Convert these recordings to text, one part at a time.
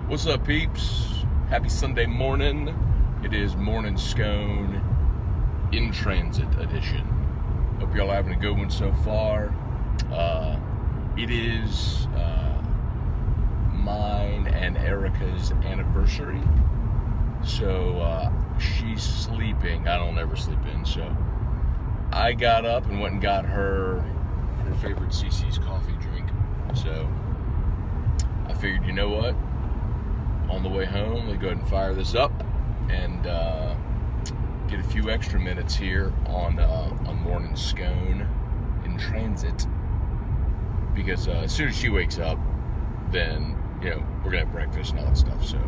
What's up, peeps? Happy Sunday morning. It is Morning Scone in Transit edition. Hope y'all are having a good one so far. It is mine and Erica's anniversary. So she's sleeping. I don't ever sleep in. So I got up and went and got her favorite CC's coffee drink. So I figured, you know what? On the way home, we go ahead and fire this up and get a few extra minutes here on Morning Scone in Transit, because as soon as she wakes up, then we're gonna have breakfast and all that stuff. So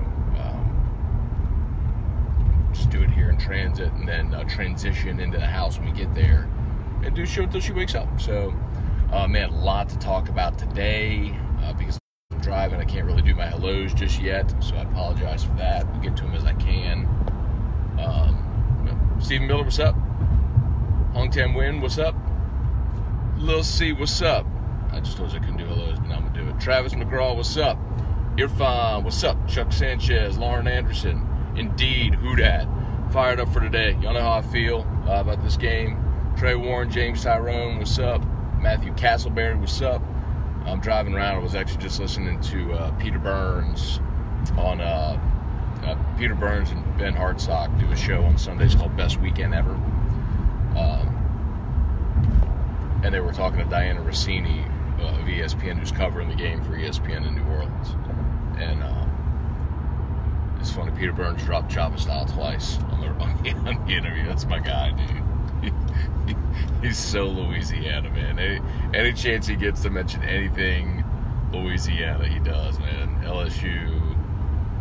just do it here in transit, and then transition into the house when we get there, and do show until she wakes up. So man, a lot to talk about today because I'm driving. I can't really do my hellos just yet, so I apologize for that. We'll get to them as I can. Stephen Miller, what's up? Hong Tam Win, what's up? Lil C, what's up? I just told you I couldn't do hellos, but now I'm gonna do it. Travis McGraw, what's up? Irfan, what's up? Chuck Sanchez, Lauren Anderson, Indeed, who dat? Fired up for today. Y'all know how I feel about this game. Trey Warren, James Tyrone, what's up? Matthew Castleberry, what's up? I'm driving around. I was actually just listening to Peter Burns on Peter Burns and Ben Hartsock do a show on Sundays called Best Weekend Ever. And they were talking to Diana Rossini of ESPN, who's covering the game for ESPN in New Orleans. And it's funny, Peter Burns dropped Choppa Style twice on the interview. That's my guy, dude. He's so Louisiana, man. Any chance he gets to mention anything Louisiana, he does, man. LSU,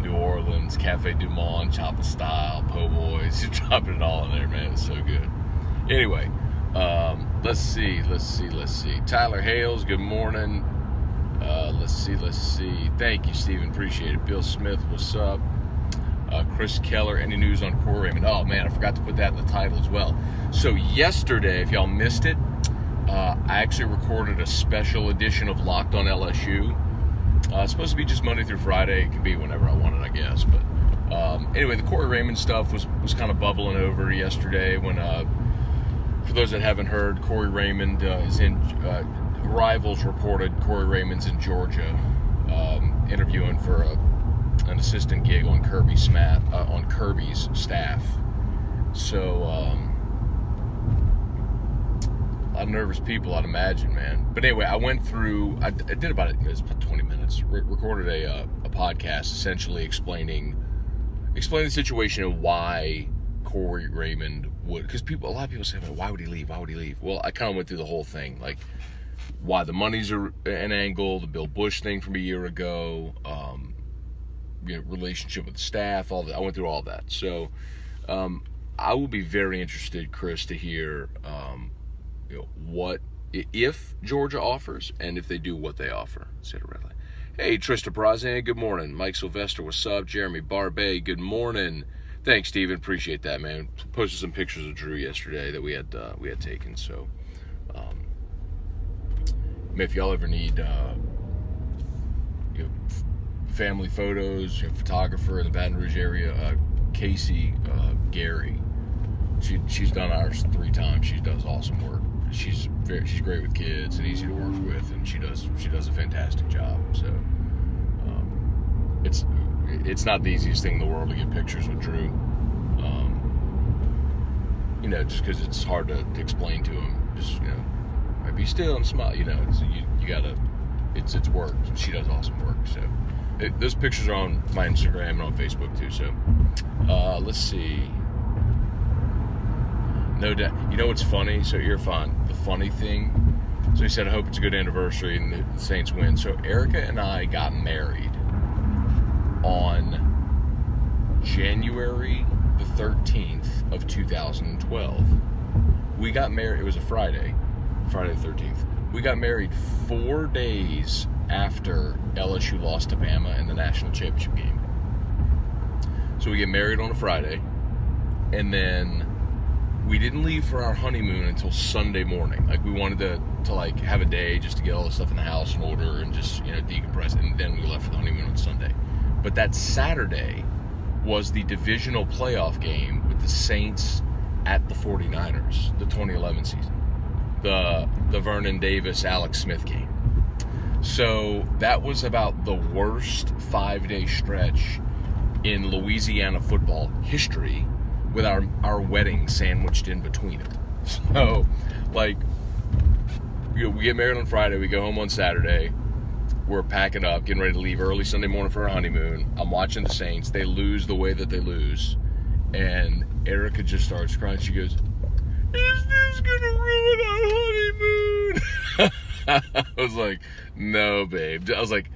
New Orleans, Cafe Du Monde, Choppa Style, Po' Boys. He's dropping it all in there, man. It's so good. Anyway, let's see. Tyler Hales, good morning. Let's see. Thank you, Stephen. Appreciate it. Bill Smith, what's up? Chris Keller, any news on Corey Raymond? Oh, man, I forgot to put that in the title as well. So yesterday, if y'all missed it, I actually recorded a special edition of Locked on LSU. It's supposed to be just Monday through Friday. It can be whenever I want it, I guess. But anyway, the Corey Raymond stuff was kind of bubbling over yesterday when, for those that haven't heard, Corey Raymond is in, Rivals reported Corey Raymond's in Georgia interviewing for an assistant gig on Kirby's staff. So a lot of nervous people, I'd imagine, man. But anyway, I went through. I did about 20 minutes. Recorded a podcast essentially explaining the situation and why Corey Raymond would. Because a lot of people say, "Why would he leave? Why would he leave?" Well, I kind of went through the whole thing, like why the money's an angle, the Bill Bush thing from a year ago. Relationship with the staff, all that. I went through all that. So I will be very interested, Chris, to hear what if Georgia offers, and if they do, what they offer. Hey, Trista Brazan, good morning. Mike Sylvester, what's up? Jeremy Barbet, good morning. Thanks, Steven. Appreciate that, man. Posted some pictures of Drew yesterday that we had taken. So if y'all ever need family photos, photographer in the Baton Rouge area, Casey Gary. She's done ours 3 times. She does awesome work. She's great with kids and easy to work with, and she does a fantastic job. So it's not the easiest thing in the world to get pictures with Drew. Just because it's hard to explain to him. Just be still and smile. You gotta. It's work. She does awesome work. So. Those pictures are on my Instagram and on Facebook too. So let's see. No doubt. You know what's funny? So Irfan, the funny thing. So he said, I hope it's a good anniversary and the Saints win. So Erica and I got married on January the 13th of 2012. We got married. It was a Friday the 13th. We got married 4 days after LSU lost to Bama in the national championship game. So we get married on a Friday, and then we didn't leave for our honeymoon until Sunday morning. Like, we wanted to like have a day just to get all the stuff in the house in order and just decompress, and then we left for the honeymoon on Sunday. But that Saturday was the divisional playoff game with the Saints at the 49ers, the 2011 season. The Vernon Davis, Alex Smith game. So that was about the worst 5-day stretch in Louisiana football history, with our wedding sandwiched in between it. So, like, we get married on Friday, we go home on Saturday, we're packing up, getting ready to leave early Sunday morning for our honeymoon. I'm watching the Saints. They lose the way that they lose. And Erica just starts crying. She goes, "Is this going to ruin our honeymoon?" I was like, "No, babe." I was like,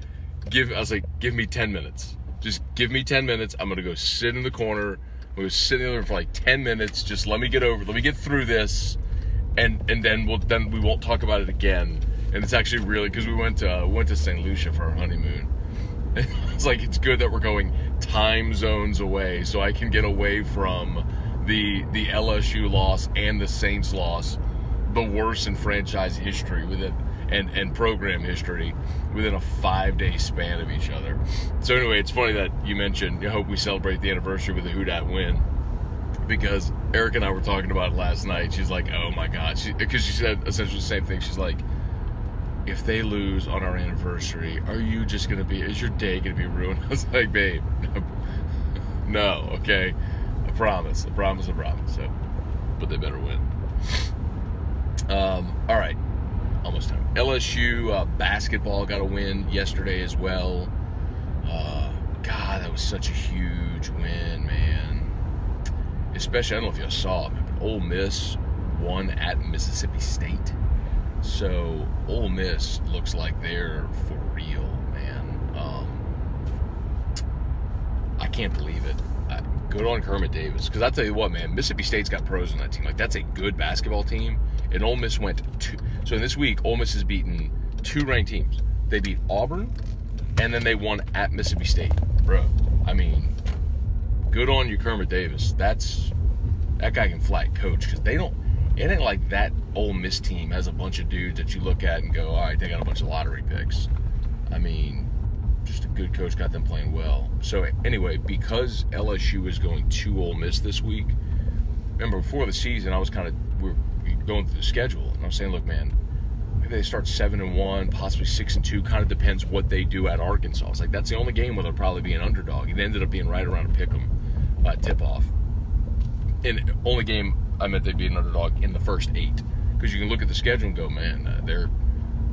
give me 10 minutes. Just give me 10 minutes. I'm going to go sit in the corner. I'm going to sit in there for like 10 minutes. Just let me get through this. And then we won't talk about it again. And it's actually really, because we went to St. Lucia for our honeymoon. It's like, it's good that we're going time zones away, so I can get away from the LSU loss and the Saints loss, the worst in franchise history within and program history, within a 5-day span of each other. So anyway, it's funny that you mentioned, I hope we celebrate the anniversary with a Who Dat win, because Eric and I were talking about it last night. She's like, "Oh my God," because she said essentially the same thing. She's like, "If they lose on our anniversary, is your day going to be ruined?" I was like, "Babe, no, okay? I promise. So, but they better win." All right. Almost time. LSU basketball got a win yesterday as well. God, that was such a huge win, man. Especially, I don't know if y'all saw it, but Ole Miss won at Mississippi State. So Ole Miss looks like they're for real, man. I can't believe it. Good on Kermit Davis, because I tell you what, man, Mississippi State's got pros on that team. Like, that's a good basketball team. And Ole Miss went so in this week, Ole Miss has beaten 2 ranked teams. They beat Auburn, and then they won at Mississippi State, bro. I mean, good on you, Kermit Davis. That guy can flat coach, because it ain't like that Ole Miss team has a bunch of dudes that you look at and go, all right, they got a bunch of lottery picks. I mean, just a good coach got them playing well. So anyway, because LSU is going to Ole Miss this week, remember before the season, we were going through the schedule, and I was saying, look, man, maybe they start 7-1, possibly 6-2. Kind of depends what they do at Arkansas. It's like, that's the only game where they'll probably be an underdog. It ended up being right around a pick'em tip-off. And only game I meant they'd be an underdog in the first 8, because you can look at the schedule and go, man,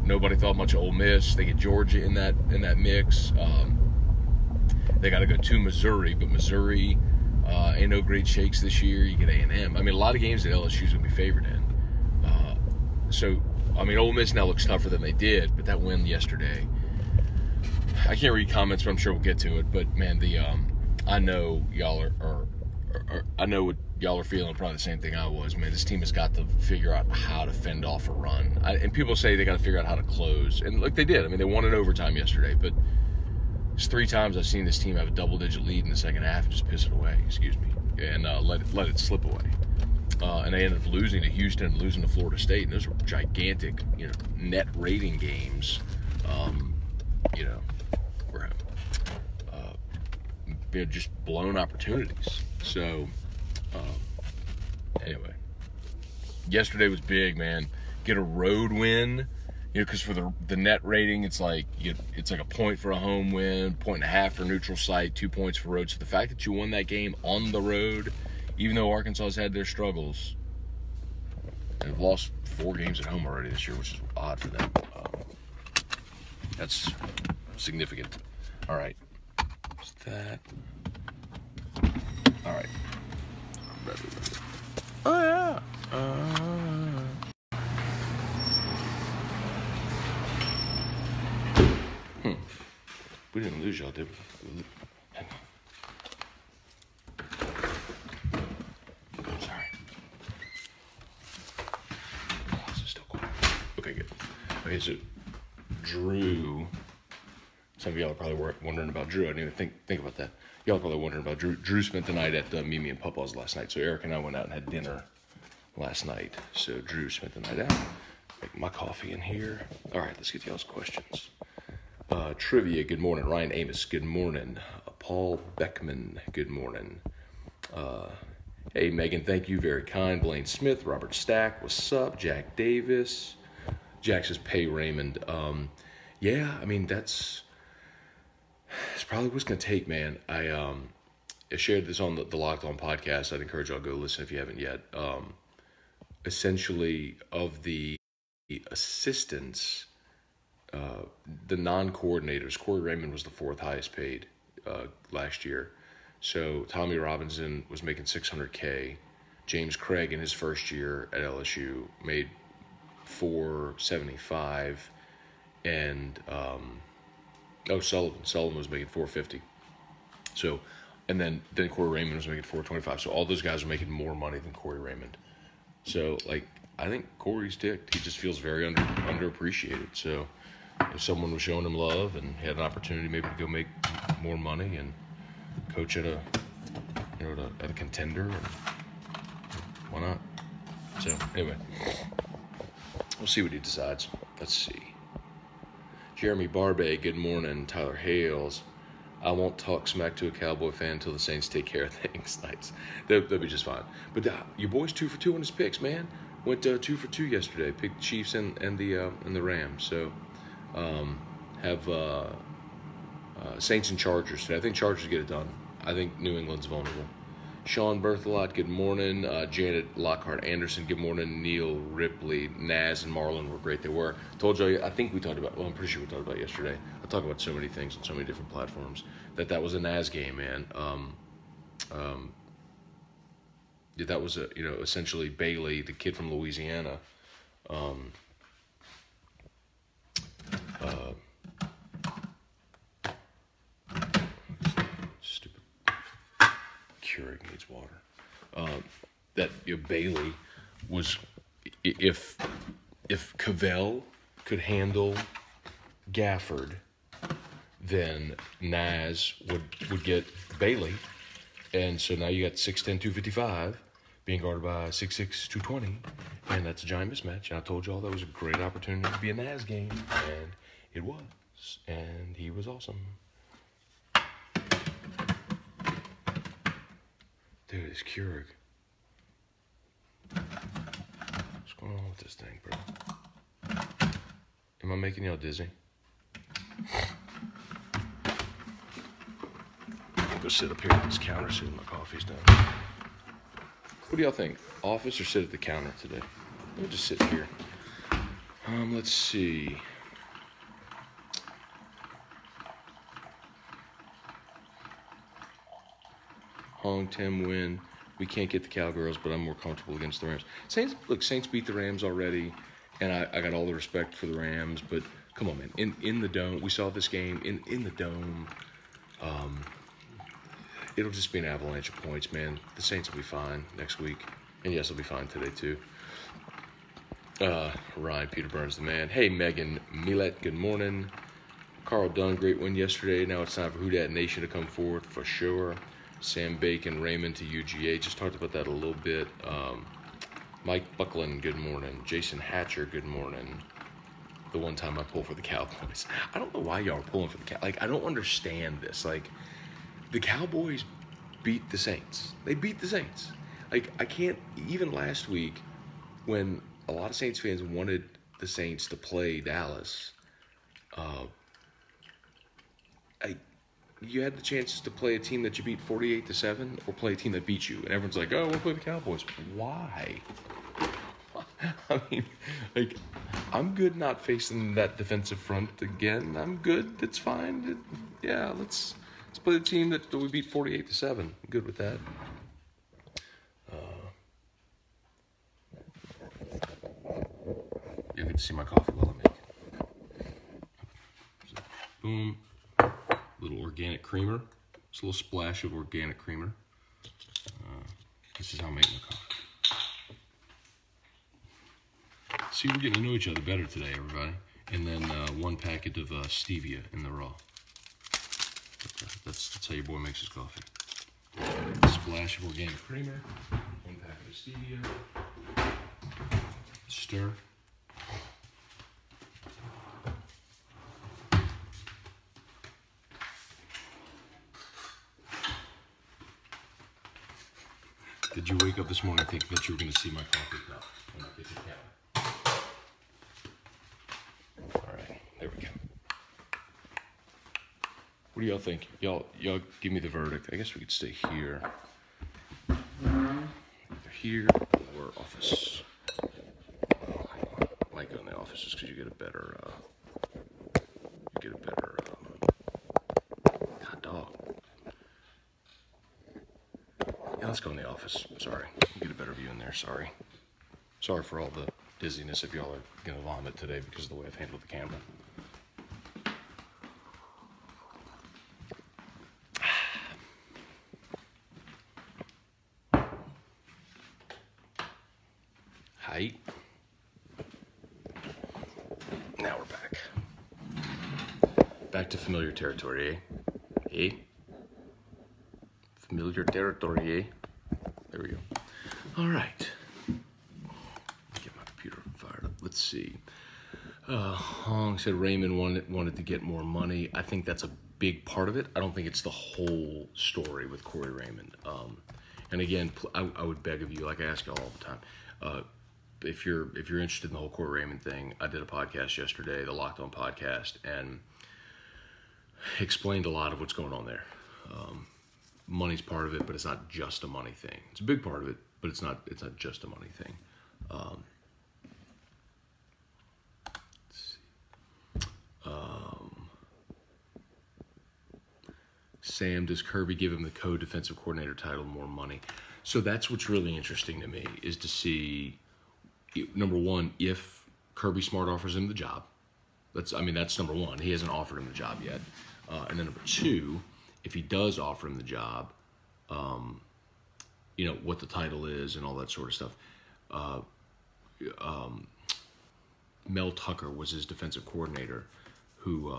nobody thought much of Ole Miss. They get Georgia in that mix. They got to go to Missouri, but Missouri ain't no great shakes this year. You get A&M. I mean, a lot of games that LSU's going to be favored in. So, I mean, Ole Miss now looks tougher than they did, but that win yesterday, I can't read comments, but I'm sure we'll get to it. But, man, I know y'all I know what y'all are feeling, probably the same thing I was. Man, this team has got to figure out how to fend off a run. And people say they got to figure out how to close. And, look, they did. I mean, they won in overtime yesterday, but it's 3 times I've seen this team have a double-digit lead in the second half and just piss it away, and let it slip away. And they ended up losing to Houston and losing to Florida State, and those were gigantic, net rating games. Where they had just blown opportunities. So, anyway, yesterday was big, man. Get a road win. Because for the net rating, it's like a point for a home win, 1.5 for neutral site, 2 points for road. So the fact that you won that game on the road, even though Arkansas has had their struggles, and have lost 4 games at home already this year, which is odd for them. That's significant. All right. What's that? All right. Oh, yeah. We didn't lose y'all, did we? Hang on. I'm sorry. Oh, this is still quiet. Okay, good. Okay, so Drew. Some of y'all are probably wondering about Drew. I didn't even think about that. Y'all are probably wondering about Drew. Drew spent the night at Mimi and Papa's last night. So Eric and I went out and had dinner last night. So Drew spent the night out. Make my coffee in here. All right, let's get y'all's questions. Trivia, good morning. Ryan Amos, good morning. Paul Beckman, good morning. Hey, Megan, thank you, very kind. Blaine Smith, Robert Stack, what's up? Jack Davis. Jack says, pay Raymond. Yeah, I mean, it's probably what's going to take, man. I shared this on the Locked On podcast. I'd encourage y'all to go listen if you haven't yet. Essentially, of the assistants, the non-coordinators, Corey Raymond was the fourth highest paid last year. So Tommy Robinson was making $600K. James Craig in his first year at LSU made $475, and Sullivan was making $450. So, and then Corey Raymond was making $425. So all those guys are making more money than Corey Raymond. So I think Corey's ticked. He just feels very underappreciated. So if someone was showing him love and had an opportunity maybe to go make more money and coach at a contender, and why not? So anyway, we'll see what he decides. Let's see. Jeremy Barbe, good morning. Tyler Hales, I won't talk smack to a Cowboy fan until the Saints take care of things. Nice. They'll be just fine. But your boy's 2 for 2 on his picks, man. Went 2 for 2 yesterday. Picked the Chiefs and the Rams. So have Saints and Chargers today. I think Chargers get it done. I think New England's vulnerable. Sean Berthelot, good morning. Janet Lockhart Anderson, good morning. Neil Ripley, Naz, and Marlon were great. They were. Told you, I think we talked about, I'm pretty sure we talked about yesterday. I talk about so many things on so many different platforms. That was a Naz game, man. That was essentially Bailey, the kid from Louisiana. Stupid. Keurig needs water. Bailey was, if Cavell could handle Gafford, then Naz would get Bailey. And so now you got 6'10", 255 being guarded by 6'6", 220, and that's a giant mismatch. And I told you all that was a great opportunity to be a Naz game, and it was. And he was awesome. Dude, it's Keurig. What's going on with this thing, bro? Am I making y'all dizzy? I'll go sit up here at this counter soon. My coffee's done. What do y'all think? Office or sit at the counter today? Let me just sit here. Let's see. Hong Tim win. We can't get the Cowgirls, but I'm more comfortable against the Rams. Saints beat the Rams already, and I got all the respect for the Rams, but come on, man. In the Dome, we saw this game in the Dome. It'll just be an avalanche of points, man. The Saints will be fine next week. And yes, they'll be fine today, too. Ryan Peter Burns, the man. Hey, Megan Millet, good morning. Carl Dunn, great win yesterday. Now it's time for Who Dat Nation to come forward for sure. Sam Bacon, Raymond to UGA. Just talked about that a little bit. Mike Buckland, good morning. Jason Hatcher, good morning. The one time I pull for the Cowboys. I don't know why y'all are pulling for the Cowboys. I don't understand this. The Cowboys beat the Saints. They beat the Saints. I can't, even last week when a lot of Saints fans wanted the Saints to play Dallas, you had the chance to play a team that you beat 48-7 or play a team that beat you. And everyone's like, oh, we'll play the Cowboys. Why? I mean, I'm good not facing that defensive front again. I'm good. It's fine. Yeah, let's play the team that we beat 48-7. I'm good with that. You get to see my coffee while I make it. Boom. Little organic creamer. Just a little splash of organic creamer. This is how I make my coffee. See, we're getting to know each other better today, everybody. And then 1 packet of stevia in the raw. That's how your boy makes his coffee. A splash of organic creamer, 1 packet of stevia, stir. Did you wake up this morning thinking that you were going to see my coffee cup on my kitchen counter? All right, there we go. What do y'all think? Y'all give me the verdict. I guess we could stay here. Either here or office. I like going to the office just because you get a better, hot dog. Yeah, let's go in the office. Sorry. You get a better view in there. Sorry. Sorry for all the dizziness if y'all are going to vomit today because of the way I've handled the camera. Height. Now we're back. Back to familiar territory, eh? Eh? Familiar territory, eh? There we go. All right. Get my computer fired up. Let's see. Hong said Raymond wanted to get more money. I think that's a big part of it. I don't think it's the whole story with Corey Raymond. And again, I would beg of you, like I ask y'all all the time, if you're interested in the whole Corey Raymond thing, I did a podcast yesterday, the Locked On podcast, and explained a lot of what's going on there. Money's part of it, but it's not just a money thing. It's a big part of it, but it's not just a money thing. Let's see. Sam, does Kirby give him the co-defensive coordinator title more money? So that's what's really interesting to me, is to see, number one, if Kirby Smart offers him the job. That's number one. He hasn't offered him the job yet. And then number two, if he does offer him the job, what the title is and all that sort of stuff. Mel Tucker was his defensive coordinator, who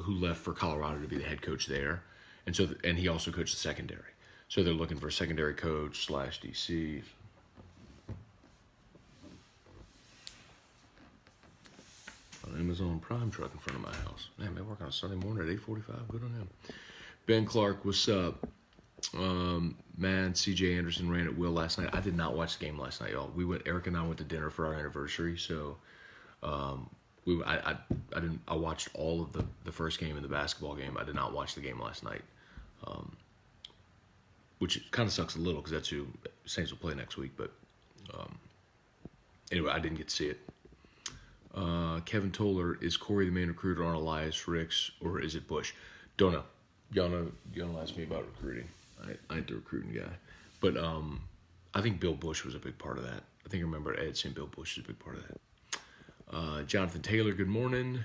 left for Colorado to be the head coach there, and he also coached the secondary. So they're looking for a secondary coach / DC. An Amazon Prime truck in front of my house. Man, they work on a Sunday morning at 8:45. Good on him. Ben Clark, what's up? Man, CJ Anderson ran at will last night. I did not watch the game last night, y'all. Eric and I went to dinner for our anniversary, so I watched all of the first game and the basketball game. I did not watch the game last night, which kind of sucks a little because that's who Saints will play next week. But anyway, I didn't get to see it. Kevin Toller, is Corey the main recruiter on Elias Ricks, or is it Bush? Don't know. Y'all don't ask me about recruiting. I ain't the recruiting guy. But I think Bill Bush was a big part of that. I think I remember Ed saying Bill Bush is a big part of that. Jonathan Taylor, good morning.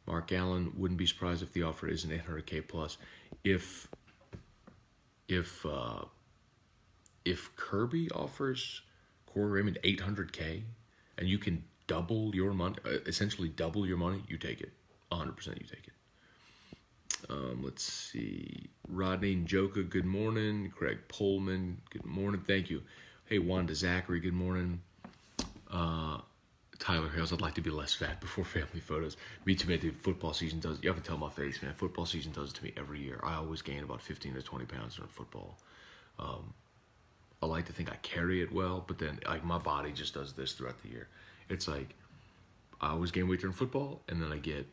Mark Allen, wouldn't be surprised if the offer isn't $800K plus. If Kirby offers Corey Raymond $800K and you can double your money, essentially double your money, you take it. 100% you take it. Let's see. Rodney Njoka, good morning. Craig Pullman, good morning. Thank you. Hey, Wanda Zachary, good morning. Tyler Hales, I'd like to be less fat before family photos. Me too, man. Dude, football season does. You can tell my face, man. Football season does it to me every year. I always gain about 15 to 20 pounds during football. I like to think I carry it well, but then like my body just does this throughout the year. It's like I always gain weight during football, and then I get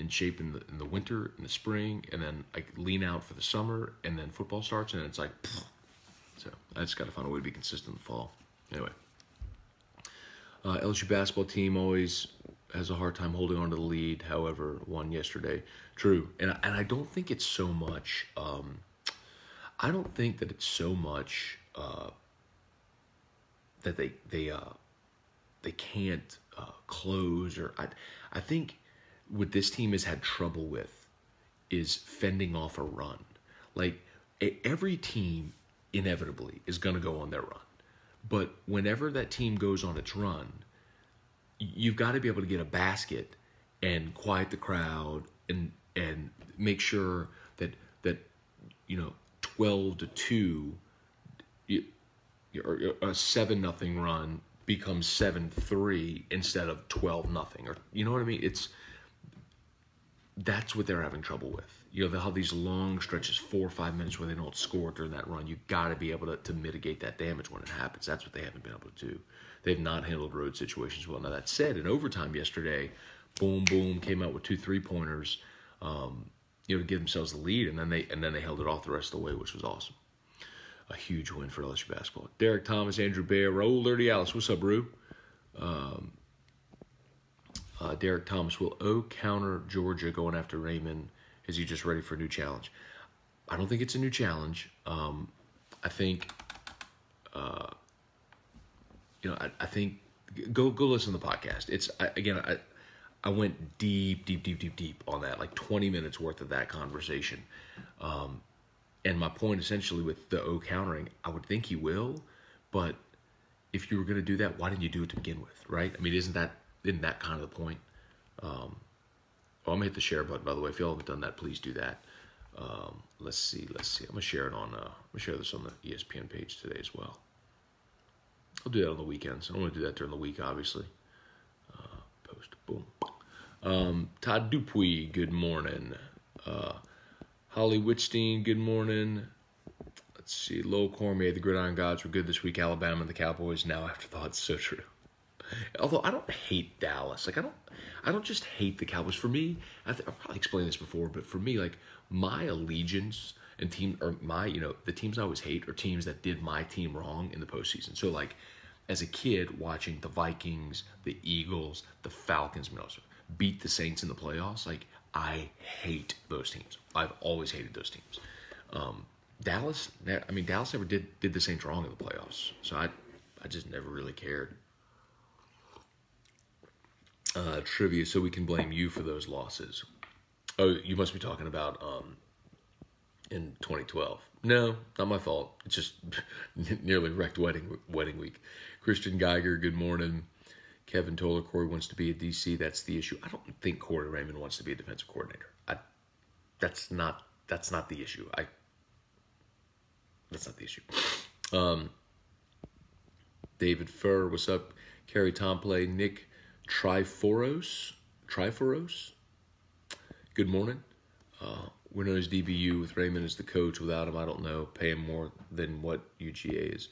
in shape in the winter, in the spring, and then I lean out for the summer, and then football starts, and it's like, so I just got to find a way to be consistent in the fall. Anyway, LSU basketball team always has a hard time holding on to the lead. However, won yesterday. True, and I don't think it's so much. I don't think that it's so much that they can't close, or I think what this team has had trouble with is fending off a run. Like every team inevitably is going to go on their run, but whenever that team goes on its run, you've got to be able to get a basket and quiet the crowd and make sure that 12-2 or a 7-0 run becomes 7-3 instead of 12-0, or you know what I mean? That's what they're having trouble with. they'll have these long stretches, 4 or 5 minutes, where they don't score during that run. You got to be able to mitigate that damage when it happens. That's what they haven't been able to do. They've not handled road situations well. Now, that said, in overtime yesterday, boom, boom, came out with 2 3-pointers, to give themselves the lead, and then they held it off the rest of the way, which was awesome. A huge win for LSU basketball. Derek Thomas, Andrew Baer, Raul Dirty Alice. What's up, Rue? Derek Thomas, will O counter Georgia going after Raymond? Is he just ready for a new challenge? I don't think it's a new challenge. I think, I think go listen to the podcast. I went deep on that, like 20 minutes worth of that conversation. And my point essentially with the O countering, I would think he will, but if you were going to do that, why didn't you do it to begin with, right? I mean, isn't that kind of the point? I'm going to hit the share button, by the way. If you haven't done that, please do that. Let's see. I'm going to share it I'm going to share this on the ESPN page today as well. I'll do that on the weekends. I don't want to do that during the week, obviously. Post, boom. Todd Dupuy, good morning. Holly Whitstein, good morning. Let's see. Lowell Cormier, the Gridiron Gods were good this week. Alabama and the Cowboys, now afterthoughts. So true. Although I don't hate Dallas. Like, I don't just hate the Cowboys. For me, I've probably explained this before, but for me, like, my allegiance and the teams I always hate are teams that did my team wrong in the postseason. So, like, as a kid watching the Vikings, the Eagles, the Falcons, beat the Saints in the playoffs, like, I hate those teams. I've always hated those teams. Dallas never did the Saints wrong in the playoffs. So I just never really cared. Trivia, so we can blame you for those losses. Oh, you must be talking about in 2012. No, not my fault. It's just nearly wrecked wedding week. Christian Geiger, good morning. Kevin Toller, Corey wants to be a DC. That's the issue. I don't think Corey Raymond wants to be a defensive coordinator. That's not the issue. That's not the issue. David Furr, what's up? Kerry Tomplay, Nick Triforos. Good morning. We're known as DBU with Raymond as the coach. Without him, I don't know. Pay him more than what UGA is.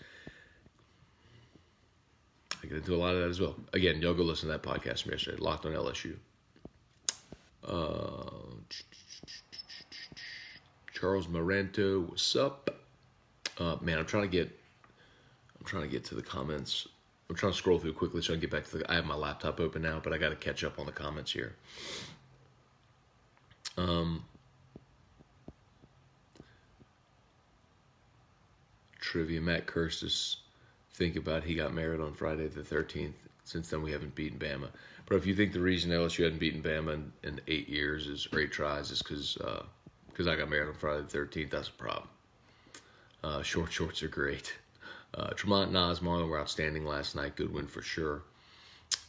I get into a lot of that as well. Again, y'all go listen to that podcast from yesterday. Locked on LSU. Charles Maranto, what's up? Man, I'm trying to get to the comments. I'm trying to scroll through quickly so I can get back to I have my laptop open now, but I got to catch up on the comments here. Trivia, Matt Kirstis, think about he got married on Friday the 13th. Since then, we haven't beaten Bama. But if you think the reason LSU hadn't beaten Bama in 8 years is 8 tries is because I got married on Friday the 13th, that's a problem. Short shorts are great. Tremont, Nas, Marlon were outstanding last night. Good win for sure.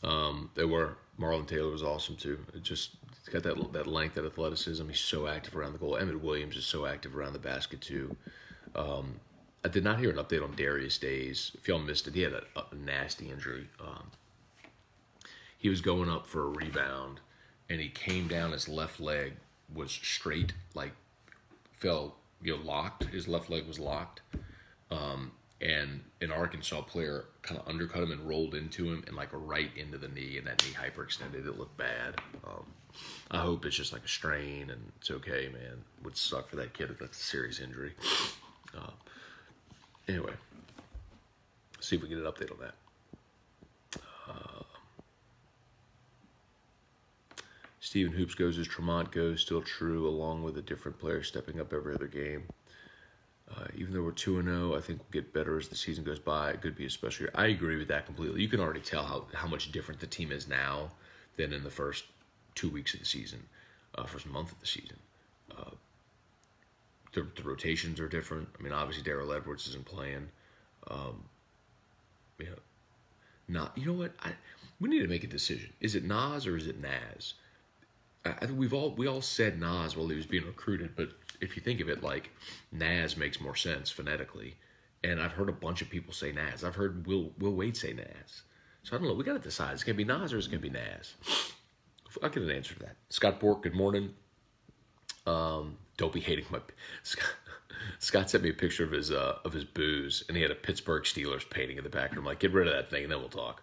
They were. Marlon Taylor was awesome too. It's got that length, that athleticism. He's so active around the goal. Emmett Williams is so active around the basket too. I did not hear an update on Darius Days. If y'all missed it, he had a nasty injury. He was going up for a rebound, and he came down. His left leg was straight, like fell, locked. His left leg was locked. And an Arkansas player kind of undercut him and rolled into him and like right into the knee, and that knee hyperextended. It looked bad. I hope it's just like a strain and it's okay, man. It would suck for that kid if that's a serious injury. Anyway, see if we get an update on that. Stephen Hoops goes as Tremont goes, still true, along with a different player stepping up every other game. Even though we're 2-0, I think we'll get better as the season goes by. It could be a special year. I agree with that completely. You can already tell how much different the team is now than in the first 2 weeks of the season, first month of the season. The rotations are different. I mean, obviously, Darrell Edwards isn't playing. You know what? We need to make a decision. Is it Nas or is it Naz? I think we all said Nas while he was being recruited, but if you think of it, like, Naz makes more sense phonetically. And I've heard a bunch of people say Naz. I've heard Will Wade say Naz. So I don't know. We got to decide. It's going to be Nas or it's going to be Naz. I'll get an answer to that. Scott Bork, good morning. Don't be hating my... Scott sent me a picture of his booze, and he had a Pittsburgh Steelers painting in the background. I'm like, get rid of that thing, and then we'll talk.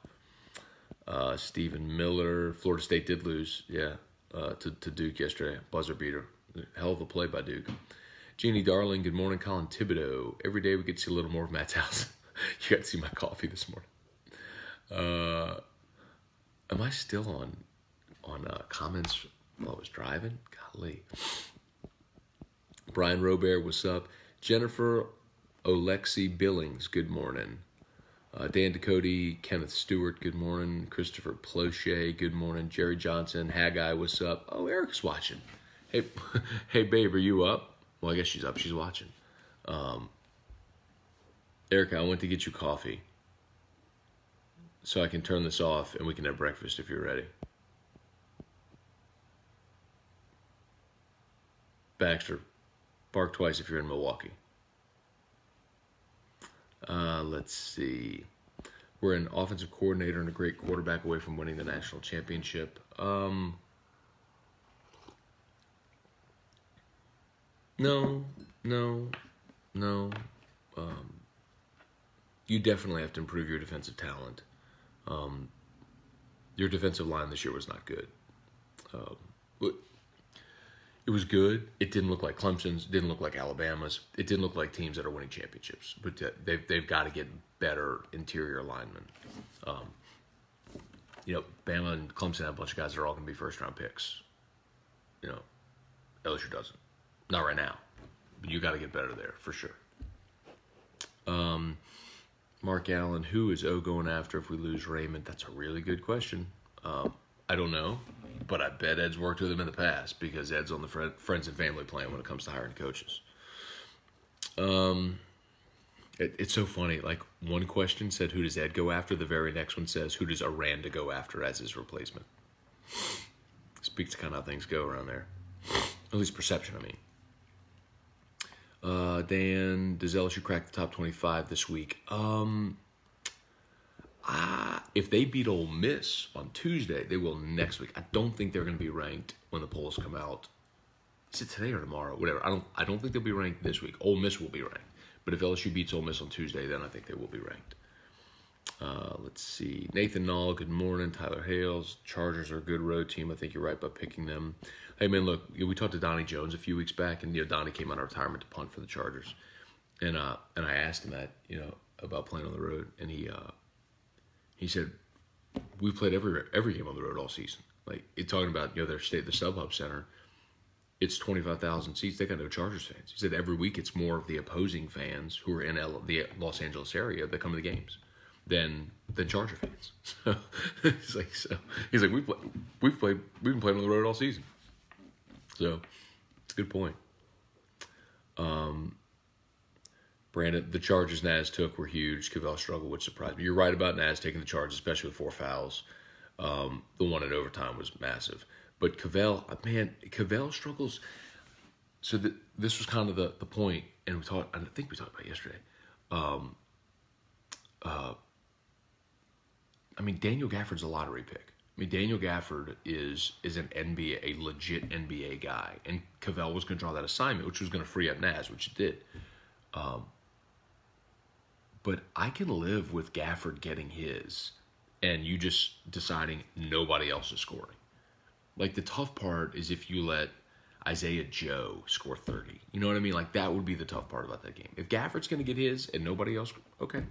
Stephen Miller, Florida State did lose, to Duke yesterday. Buzzer beater. Hell of a play by Duke. Jeannie Darling, good morning. Colin Thibodeau. Every day we get to see a little more of Matt's house. You got to see my coffee this morning. Am I still on comments while I was driving? Golly. Brian Robert, what's up? Jennifer Olexi Billings, good morning. Dan Ducote, Kenneth Stewart, good morning. Christopher Plochet, good morning. Jerry Johnson, Haggai, what's up? Oh, Eric's watching. Hey, babe, are you up? Well, I guess she's up. She's watching. Erica, I went to get you coffee so I can turn this off and we can have breakfast if you're ready. Baxter, bark twice if you're in Milwaukee. Let's see. We're an offensive coordinator and a great quarterback away from winning the national championship. No. You definitely have to improve your defensive talent. Your defensive line this year was not good. It was good. It didn't look like Clemson's. Didn't look like Alabama's. It didn't look like teams that are winning championships. But they've got to get better interior linemen. Bama and Clemson have a bunch of guys that are all going to be first-round picks. LSU doesn't. Not right now. But you got to get better there, for sure. Mark Allen, who is O going after if we lose Raymond? That's a really good question. I don't know, but I bet Ed's worked with him in the past because Ed's on the friends and family plan when it comes to hiring coaches. It's so funny. Like, one question said, who does Ed go after? The very next one says, who does Aranda go after as his replacement? Speaks to kind of how things go around there. At least perception, I mean. Dan, does LSU crack the top 25 this week? If they beat Ole Miss on Tuesday, they will next week. I don't think they're going to be ranked when the polls come out. Is it today or tomorrow? Whatever. I don't think they'll be ranked this week. Ole Miss will be ranked. But if LSU beats Ole Miss on Tuesday, then I think they will be ranked. Let's see. Nathan Nall, good morning. Tyler Hales, Chargers are a good road team. I think you're right by picking them. Hey, man, look, we talked to Donnie Jones a few weeks back, and Donnie came out of retirement to punt for the Chargers. And I asked him that, about playing on the road, and he said, we played every game on the road all season. Like, talking about, the StubHub Center, it's 25,000 seats. They got no Chargers fans. He said every week it's more of the opposing fans who are in the Los Angeles area that come to the games than Charger fans. So he's like, we've been playing on the road all season. So it's a good point. Brandon, the charges Naz took were huge. Cavell struggled, which surprised me. You're right about Naz taking the charge, especially with 4 fouls. The one in overtime was massive. But Cavell struggles. So this was kind of the point, and I think we talked about it yesterday. Daniel Gafford's a lottery pick. Daniel Gafford is an NBA, a legit NBA guy, and Cavell was going to draw that assignment, which was going to free up Naz, which it did. But I can live with Gafford getting his, and you just deciding nobody else is scoring. Like, the tough part is if you let Isaiah Joe score 30. You know what I mean? Like, that would be the tough part about that game. If Gafford's going to get his and nobody else, okay.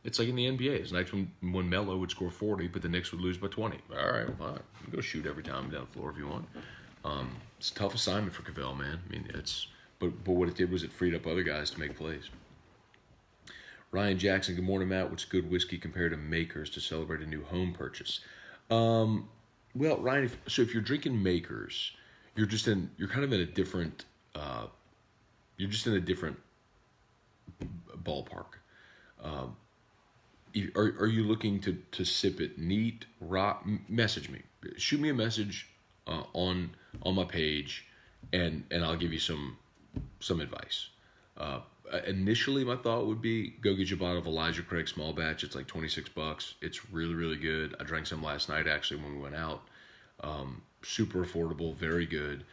It's like in the NBA. It's nice when Melo would score 40, but the Knicks would lose by 20. All right, well, fine. You can go shoot every time down the floor if you want. It's a tough assignment for Cavell, man. But what it did was it freed up other guys to make plays. Ryan Jackson, good morning, Matt. What's good whiskey compared to Makers to celebrate a new home purchase? Well, Ryan, if you're drinking Makers, you're kind of in a different ballpark. Are you looking to sip it neat, raw? Message me. Shoot me a message on my page, and I'll give you some advice. Initially, my thought would be go get you a bottle of Elijah Craig small batch. It's like $26. It's really, really good. I drank some last night, actually, when we went out. Super affordable, very good.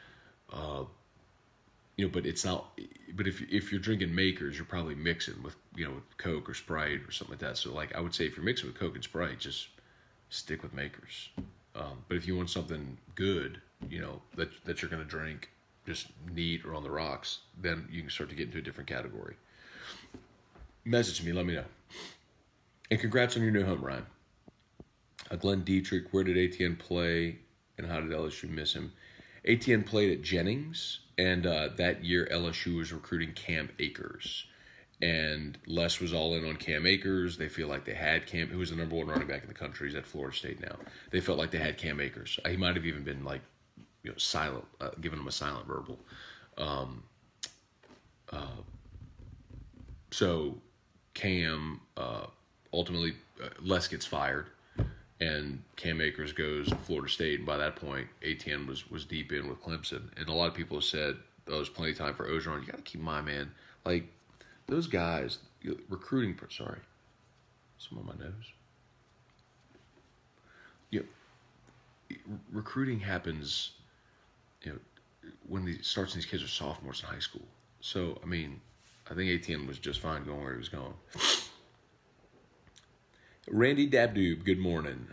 but it's not. But if you're drinking Makers, you're probably mixing with with Coke or Sprite or something like that. So like I would say, if you're mixing with Coke and Sprite, just stick with Makers. But if you want something good, that you're gonna drink just neat or on the rocks, then you can start to get into a different category. Message me, let me know. And congrats on your new home, Ryan. Glenn Dietrich, where did ATN play and how did LSU miss him? ATN played at Jennings, and that year LSU was recruiting Cam Akers. And Les was all in on Cam Akers. They feel like they had Cam, who was the number 1 running back in the country. He's at Florida State now. They felt like they had Cam Akers. He might have even been like, silent, giving him a silent verbal. So Cam, ultimately, Les gets fired, and Cam Akers goes to Florida State. And by that point, ATN was deep in with Clemson. And a lot of people have said, there's plenty of time for Ogeron. You got to keep my man. Like, those guys, recruiting, sorry, some on my nose. Recruiting happens, when it starts and these kids are sophomores in high school. So, I mean, I think ATN was just fine going where he was going. Randy Dabdoob, good morning.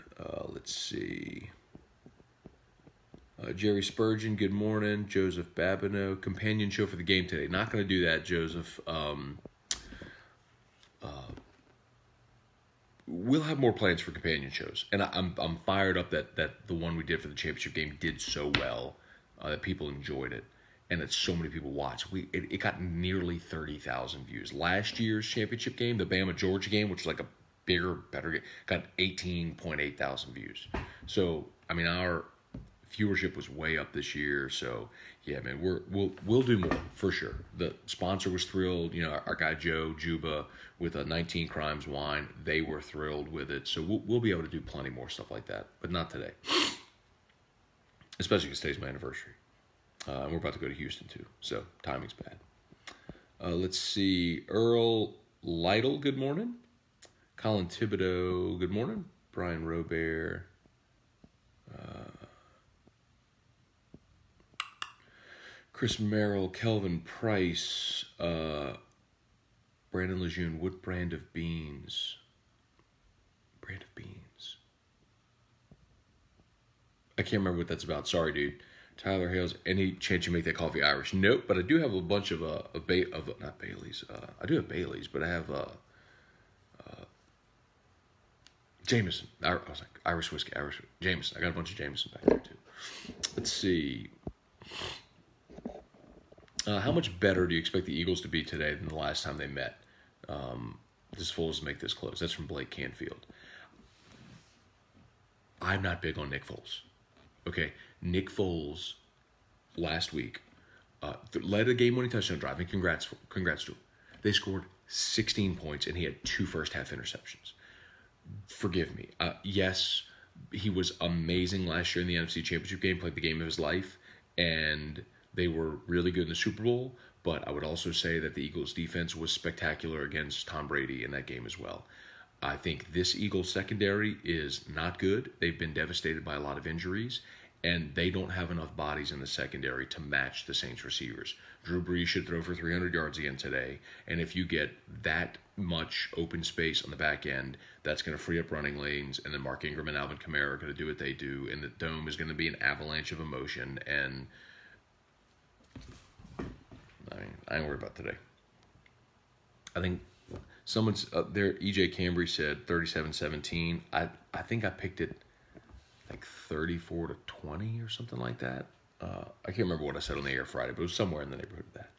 Let's see. Jerry Spurgeon, good morning. Joseph Babineau, companion show for the game today. Not going to do that, Joseph. We'll have more plans for companion shows. And I'm fired up that the one we did for the championship game did so well, that people enjoyed it, and that so many people watched. It got nearly 30,000 views. Last year's championship game, the Bama-Georgia game, which was like a bigger, better game, got 18.8 thousand views. So, I mean, our viewership was way up this year. So, yeah, man, we'll do more for sure. The sponsor was thrilled. Our guy Joe Juba with a 19 Crimes wine, they were thrilled with it. So we'll be able to do plenty more stuff like that, but not today. Especially because today's my anniversary. And we're about to go to Houston too. So timing's bad. Let's see. Earl Lytle, good morning. Colin Thibodeau, good morning. Brian Robert. Chris Merrill, Kelvin Price, Brandon Lejeune, what brand of beans? Brand of beans. I can't remember what that's about. Sorry, dude. Tyler Hales, any chance you make that coffee Irish? Nope, but I do have a bunch of not Bailey's. I do have Bailey's, but I have Jameson. I was like Irish whiskey, Jameson. I got a bunch of Jameson back there too. Let's see. How much better do you expect the Eagles to be today than the last time they met? This Foles make this close. That's from Blake Canfield. I'm not big on Nick Foles. Okay, Nick Foles last week led a game-winning touchdown drive, and congrats to him. They scored 16 points, and he had 2 first-half interceptions. Forgive me. Yes, he was amazing last year in the NFC Championship game, played the game of his life, and they were really good in the Super Bowl, but I would also say that the Eagles' defense was spectacular against Tom Brady in that game as well. I think this Eagles secondary is not good. They've been devastated by a lot of injuries, and they don't have enough bodies in the secondary to match the Saints receivers. Drew Brees should throw for 300 yards again today, and if you get that much open space on the back end, that's going to free up running lanes, and then Mark Ingram and Alvin Kamara are going to do what they do, and the Dome is going to be an avalanche of emotion, and I ain't worried about today. I think someone's there. EJ Cambry said 37-17. I think I picked it like 34-20 or something like that. I can't remember what I said on the air Friday, but it was somewhere in the neighborhood of that.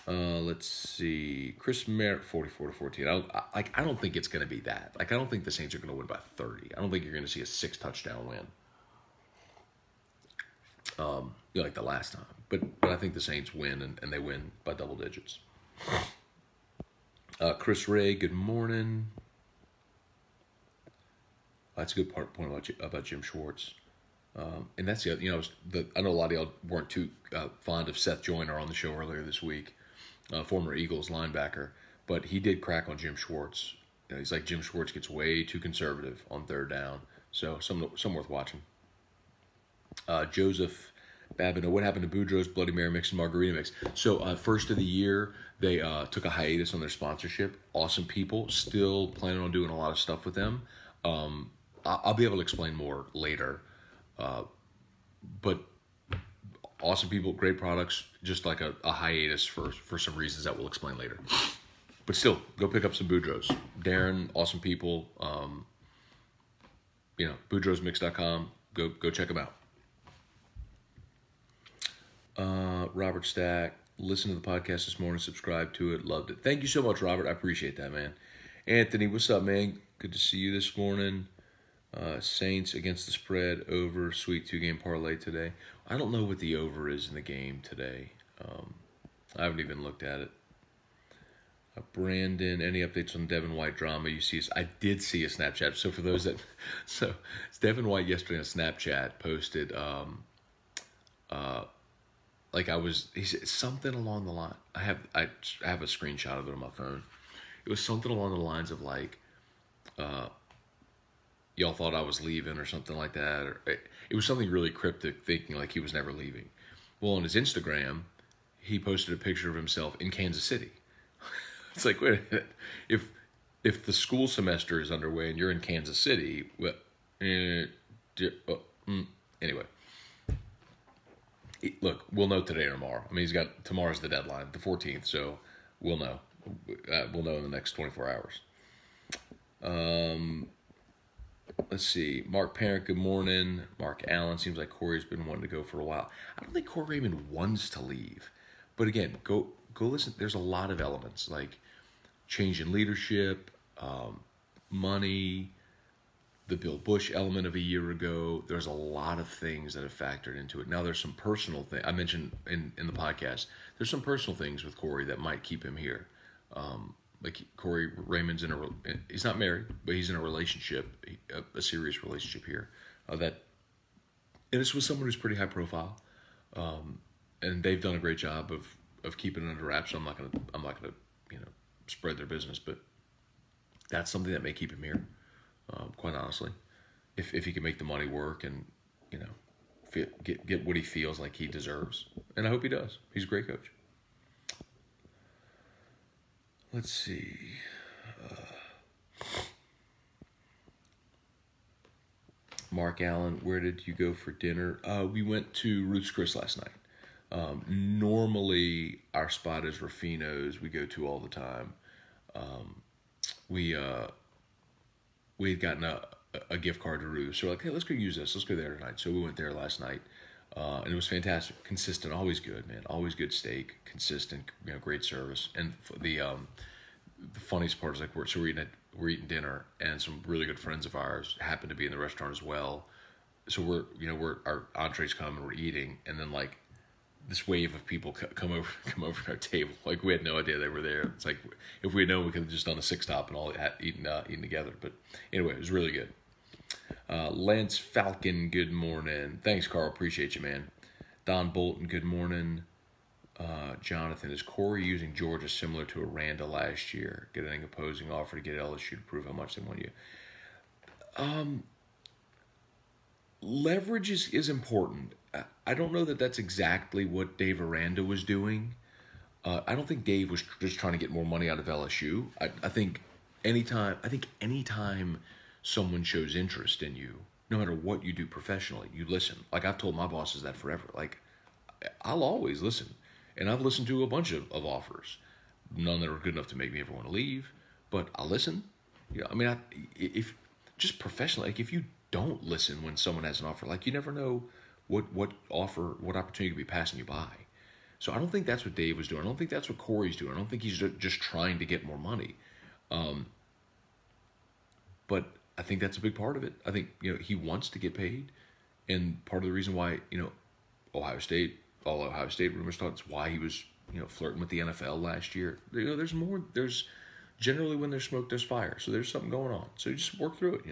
Let's see. Chris Merritt 44-14. I don't think it's going to be that. Like, I don't think the Saints are going to win by 30. I don't think you're going to see a 6-touchdown win. Like the last time. But I think the Saints win, and they win by double digits. Chris Ray, good morning. That's a good point about Jim Schwartz. And that's the other, I know a lot of y'all weren't too fond of Seth Joyner on the show earlier this week, former Eagles linebacker, but he did crack on Jim Schwartz. He's like, Jim Schwartz gets way too conservative on third down. So some worth watching. Joseph Babino, what happened to Boudreaux's Bloody Mary mix and margarita mix? So first of the year, they took a hiatus on their sponsorship. Awesome people. Still planning on doing a lot of stuff with them. I'll be able to explain more later. But awesome people, great products, just like a hiatus for some reasons that we'll explain later. But still, go pick up some Boudreaux's. Darren, awesome people. Boudreauxmix.com. Go check them out. Robert Stack, listen to the podcast this morning, subscribe to it, loved it. Thank you so much, Robert. I appreciate that, man. Anthony, what's up, man? Good to see you this morning. Saints against the spread, over, sweet 2-game parlay today. I don't know what the over is in the game today. I haven't even looked at it. Brandon, any updates on Devin White drama? I did see a Snapchat. So for those that, it's Devin White yesterday on Snapchat posted, he said something along the line. I have a screenshot of it on my phone. It was something along the lines of y'all thought I was leaving or something like that. Or it was something really cryptic, thinking like he was never leaving. Well, on his Instagram, he posted a picture of himself in Kansas City. It's like, wait a minute. If the school semester is underway and you're in Kansas City, anyway. Look, we'll know today or tomorrow. I mean, tomorrow's the deadline, the 14th, so we'll know. We'll know in the next 24 hours. Let's see. Mark Parent, good morning. Mark Allen, seems like Corey's been wanting to go for a while. I don't think Corey Raymond wants to leave. But again, go listen. There's a lot of elements, like change in leadership, money, the Bill Bush element of a year ago. There's a lot of things that have factored into it. Now, there's some personal things. I mentioned in the podcast, there's some personal things with Corey that might keep him here. Like Corey Raymond's he's not married, but he's in a relationship, a serious relationship here. And it's with someone who's pretty high profile. And they've done a great job of keeping it under wraps. So I'm not gonna spread their business, but that's something that may keep him here. Quite honestly, if he can make the money work and get what he feels like he deserves, and I hope he does. He's a great coach. Let's see. Mark Allen, where did you go for dinner? We went to Ruth's Chris last night. Normally, our spot is Rufino's. We go to all the time. We had gotten a gift card to Ruth's. So we're like, hey, let's go use this. Let's go there tonight. So we went there last night. And it was fantastic. Consistent. Always good, man. Always good steak. Consistent. Great service. And the funniest part is we're eating dinner, and some really good friends of ours happen to be in the restaurant as well. So our entrees come and we're eating, and then like this wave of people come over to our table. Like we had no idea they were there. It's like if we had known, we could have just done a 6-stop and all eaten together. But anyway, it was really good. Lance Falcon, good morning. Thanks, Carl. Appreciate you, man. Don Bolton, good morning. Jonathan, is Corey using Georgia similar to Aranda last year? Getting an opposing offer to get LSU to prove how much they want you. Leverage is important. I don't know that that's exactly what Dave Aranda was doing. I don't think Dave was just trying to get more money out of LSU. I think anytime someone shows interest in you, no matter what you do professionally, you listen. Like I've told my bosses that forever. Like I'll always listen. And I've listened to a bunch of offers. None that are good enough to make me ever want to leave. But I'll listen. If just professionally, like if you don't listen when someone has an offer, like you never know what opportunity could be passing you by. So I don't think that's what Dave was doing. I don't think that's what Corey's doing. I don't think he's just trying to get more money. But I think that's a big part of it. I think, he wants to get paid. And part of the reason why, Ohio State rumors thought it's why he was, flirting with the NFL last year. There's generally when there's smoke, there's fire. So there's something going on. So you just work through it,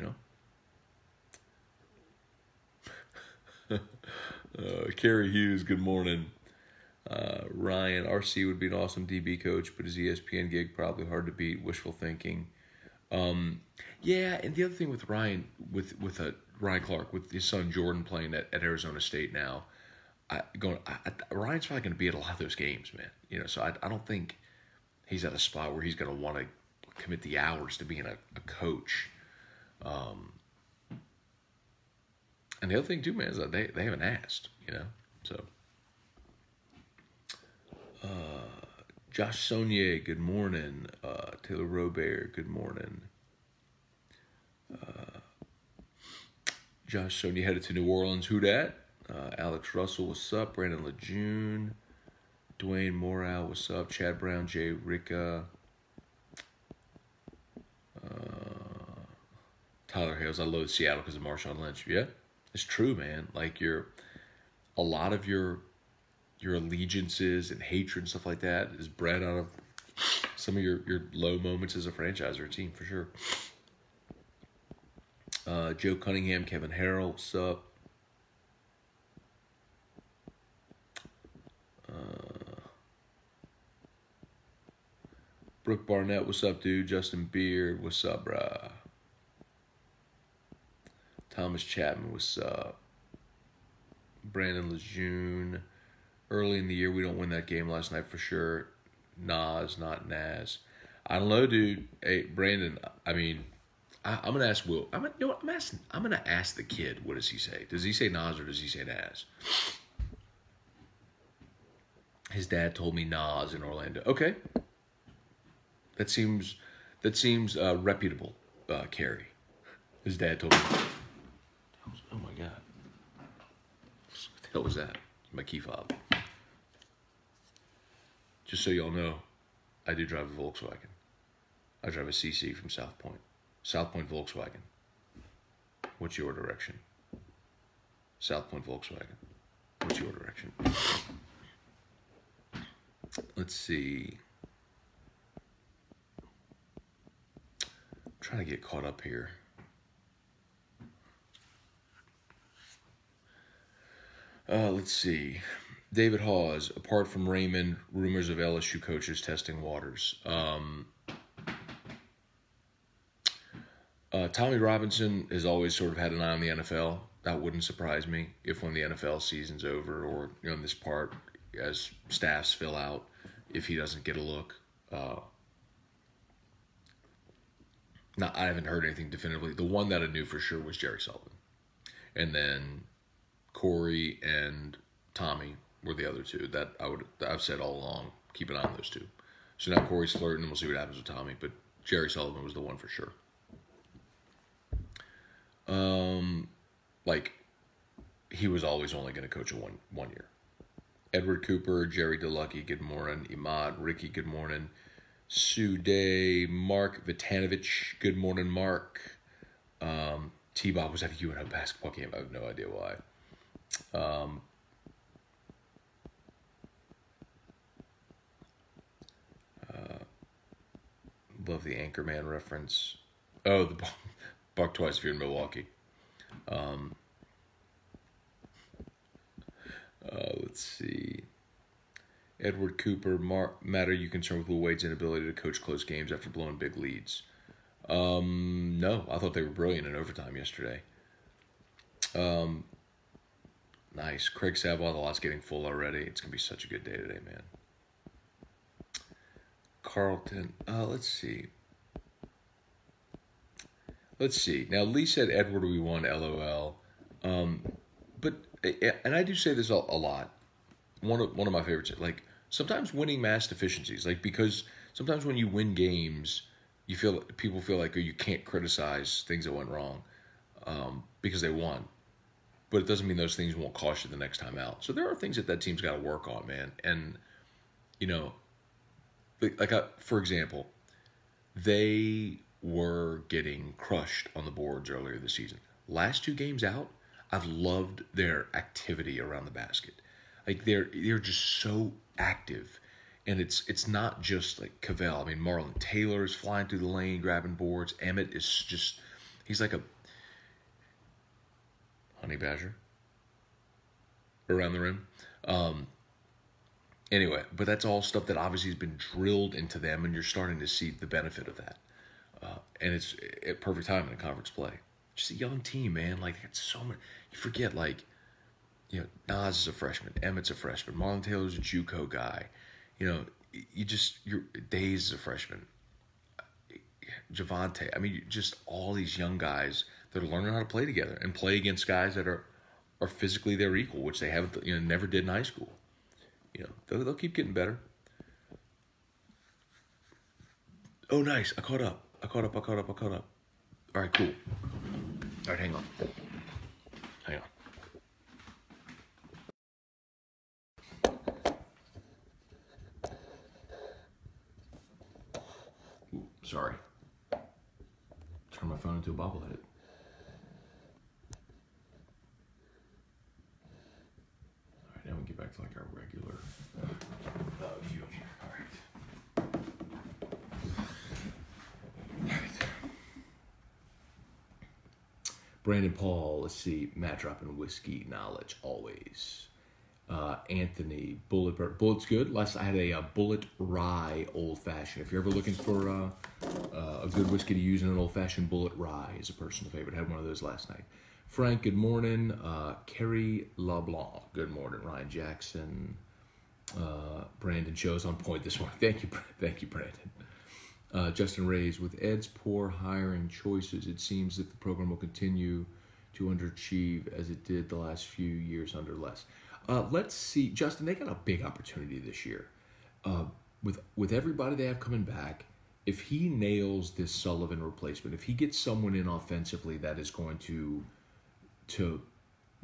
Kerry Hughes, good morning. Ryan, RC would be an awesome DB coach, but his ESPN gig probably hard to beat. Wishful thinking. Yeah, and the other thing with Ryan, with Ryan Clark, with his son Jordan playing at Arizona State now, Ryan's probably going to be at a lot of those games, man. You know, so I don't think he's at a spot where he's going to want to commit the hours to being a coach. And the other thing too, man, is that they haven't asked, you know. So, Josh Saunier, good morning. Taylor Robert, good morning. Josh Saunier headed to New Orleans. Who dat? Alex Russell, what's up? Brandon Lejeune. Dwayne Morale, what's up? Chad Brown, Jay Ricka. Tyler Hales, I love Seattle because of Marshawn Lynch. Yeah, it's true, man. Like a lot of your allegiances and hatred and stuff like that is bred out of some of your low moments as a franchise or a team, for sure. Joe Cunningham, Kevin Harrell, what's up? Brooke Barnett, what's up, dude? Justin Beard, what's up, brah? Thomas Chapman, what's up? Brandon Lejeune. Early in the year, we don't win that game last night for sure. Nas, not Naz. I don't know, dude. Hey, Brandon, I mean, I'm gonna ask Will. I'm gonna ask the kid. What does he say? Does he say Nas or does he say Naz? His dad told me Nas in Orlando. Okay, that seems reputable. Carrie, his dad told me. Oh my God, what the hell was that? My key fob. Just so y'all know, I do drive a Volkswagen. I drive a CC from South Point. South Point Volkswagen. What's your direction? South Point Volkswagen. What's your direction? Let's see. I'm trying to get caught up here. Let's see. David Hawes, apart from Raymond, rumors of LSU coaches testing waters. Tommy Robinson has always sort of had an eye on the NFL. That wouldn't surprise me if when the NFL season's over or in this part, as staffs fill out, if he doesn't get a look. I haven't heard anything definitively. The one that I knew for sure was Jerry Sullivan. And then Corey and Tommy were the other two that I've said all along, keep an eye on those two. So now Corey's flirting, and we'll see what happens with Tommy. But Jerry Sullivan was the one for sure. He was always only going to coach a one year. Edward Cooper, Jerry DeLucky, good morning. Imad, Ricky, good morning. Sue Day, Mark Vitanovich, good morning, Mark. T-Bob was at a UNO basketball game. I have no idea why. Love the Anchorman reference. Oh, the buck twice if you're in Milwaukee. Let's see. Edward Cooper, Matt, are you concerned with Will Wade's inability to coach close games after blowing big leads? No, I thought they were brilliant in overtime yesterday. Nice. Craig Savoy, the lot's getting full already. It's going to be such a good day today, man. Carlton, let's see. Now, Lee said Edward, we won, LOL. But, and I do say this a lot. One of my favorites, like, sometimes winning mass deficiencies, like, because sometimes when you win games, people feel like, oh, you can't criticize things that went wrong, because they won. But it doesn't mean those things won't cost you the next time out. So there are things that team's got to work on, man. And, for example, they were getting crushed on the boards earlier this season. Last two games out, I've loved their activity around the basket. Like they're just so active, and it's not just like Cavell. I mean, Marlon Taylor's flying through the lane, grabbing boards. Emmett is he's like a honey badger around the rim. Anyway, but that's all stuff that obviously has been drilled into them, and you're starting to see the benefit of that. And it's at perfect time in conference play. Just a young team, man. Like, it's so much. You forget, like, Nas is a freshman. Emmett's a freshman. Marlon Taylor's a JUCO guy. Your Days is a freshman. Javante. I mean, just all these young guys that are learning how to play together and play against guys that are physically their equal, which they haven't, never did in high school. They'll keep getting better. Oh, nice. I caught up. All right, cool. All right, hang on. Ooh, sorry. Turn my phone into a bobblehead. All right, now we get back to like our regular view here. All right. Brandon Paul, let's see, Matt dropping whiskey knowledge always. Anthony, Bullet's good. I had a Bullet Rye Old Fashioned. If you're ever looking for a good whiskey to use in an Old Fashioned, Bullet Rye is a personal favorite. I had one of those last night. Frank, good morning. Kerry LeBlanc, good morning. Ryan Jackson. Brandon shows on point this morning. Thank you, Brandon. Justin Reyes, with Ed's poor hiring choices, it seems that the program will continue to underachieve as it did the last few years under less. Let's see, Justin, they got a big opportunity this year. With everybody they have coming back, if he nails this Sullivan replacement, if he gets someone in offensively that is going to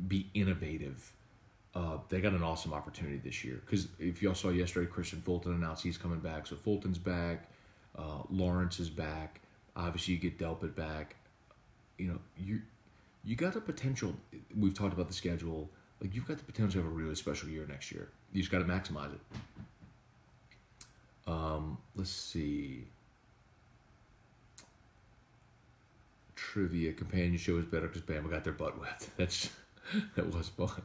be innovative, they got an awesome opportunity this year. Because if y'all saw yesterday, Kristian Fulton announced he's coming back. So Fulton's back. Lawrence is back. Obviously, you get Delpit back. You got the potential. We've talked about the schedule. Like, you've got the potential to have a really special year next year. You just got to maximize it. Let's see. Trivia companion show is better because Bama got their butt wet. That was fun.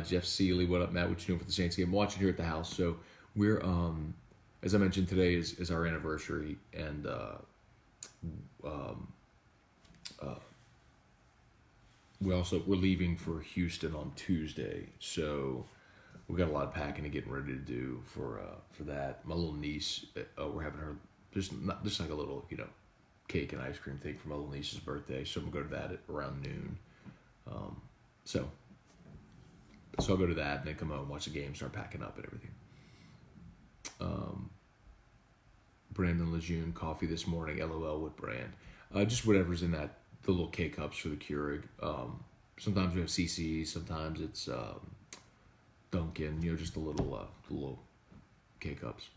Jeff Seeley, what up, Matt? What you doing for the Saints game? I'm watching here at the house. So we're as I mentioned, today is our anniversary, and we're leaving for Houston on Tuesday, so we got a lot of packing and getting ready to do for that. My little niece, we're having her just like a little cake and ice cream thing for my little niece's birthday, so I'm gonna go to that at around noon. So I'll go to that and then come home, watch the game, start packing up and everything. Brandon Lejeune, coffee this morning, LOL with brand. Just whatever's in the little K-Cups for the Keurig. Sometimes we have CC, sometimes it's Dunkin', just the little K-Cups.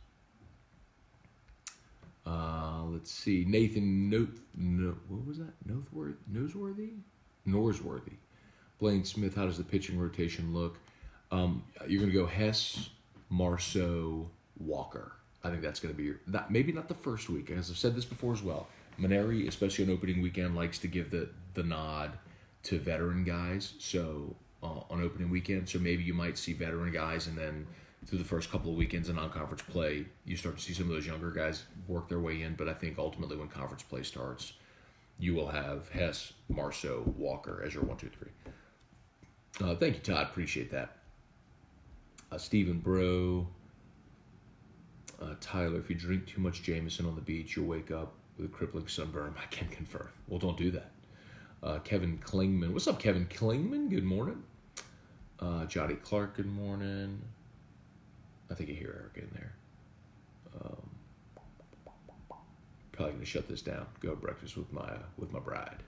Let's see. Nathan, what was that? Norsworthy. Blaine Smith, how does the pitching rotation look? You're going to go Hess, Marceau, Walker. I think that's going to be maybe not the first week, as I've said this before as well. Maneri, especially on opening weekend, likes to give the nod to veteran guys. So on opening weekend, so maybe you might see veteran guys, and then through the first couple of weekends in non-conference play, you start to see some of those younger guys work their way in. But I think ultimately when conference play starts, you will have Hess, Marceau, Walker as your 1, 2, 3. Thank you, Todd. Appreciate that. Stephen Bro. Tyler, if you drink too much Jameson on the beach, you'll wake up with a crippling sunburn. I can confirm. Well, don't do that. Kevin Klingman. What's up, Kevin Klingman? Good morning. Johnny Clark, good morning. I think I hear Eric in there. Probably going to shut this down. Go have breakfast with my bride.